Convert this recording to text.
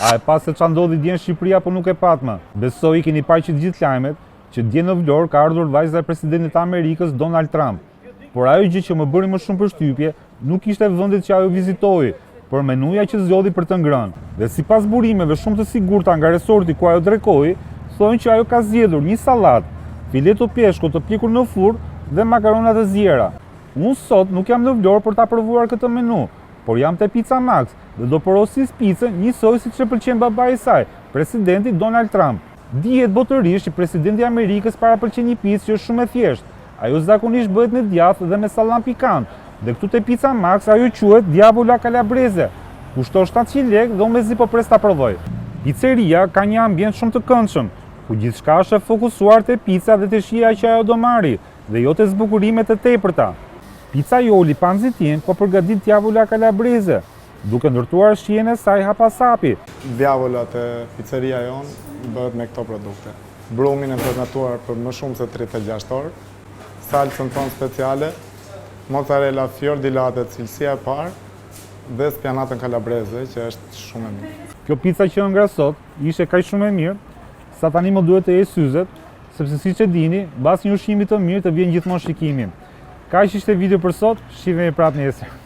A e pas se qa ndodhi dje në Shqipëri apo nuk e patma? Besoj keni parë që të gjithë lajmet që dje në Vlorë ka ardhur vajza e presidentit të Amerikës Donald Trump. Por ajo gjë që më bëri më shumë përshtypje nuk ishte vendet që ajo vizitoi, por menuja që zgjodhi për të ngrënë. Dhe sipas burimeve shumë të sigurta nga resorti ku ajo drekoi, thonë që ajo ka zgjedhur një sallatë, fileto peshku të pjekur në furrë dhe makarona të zjera. Unë sot nuk jam në Vlorë për ta provuar këtë menu, por jam te Pizza Max dhe do porosis picën njësoj siç e pëlqen babai i saj, presidenti Donald Trump. Dihet botërisht që presidenti i Amerikës parapëlqen një picë që është shumë e thjeshtë. Ajo zakonisht bëhet me djathë dhe me sallam pikant, dhe këtu te Pizza Max ajo quhet Diavola Calabrese. Kushton 700 lekë dhe unë mezi po pres ta provoj. Pizzeria ka një ambient shumë të këndshëm, ku gjithçka është e fokusuar te pica dhe te shija që ajo do marri, dhe jo te zbukurimet e tepërta. Pizzaioli Panzitin po përgatit Diavola Calabrese, duke ndërtuar shijen e saj hapasapi. Diavola te pizzeria jonë bëhet me këto produkte. Brumin e fermentuar për më shumë se 36 orë, salsën tonë speciale, mozzarella fior di latte cilësia e parë dhe spjanatën calabrese që është shumë e mirë. Kjo pica që nga sot ishte kaq shumë e mirë, sa tani më duhet të ej syzet, sepse siç e dini, mbas një ushqimi të mirë të vjen gjithmonë shikimi. Kaq ishte video për sot, shihemi prapë nesër.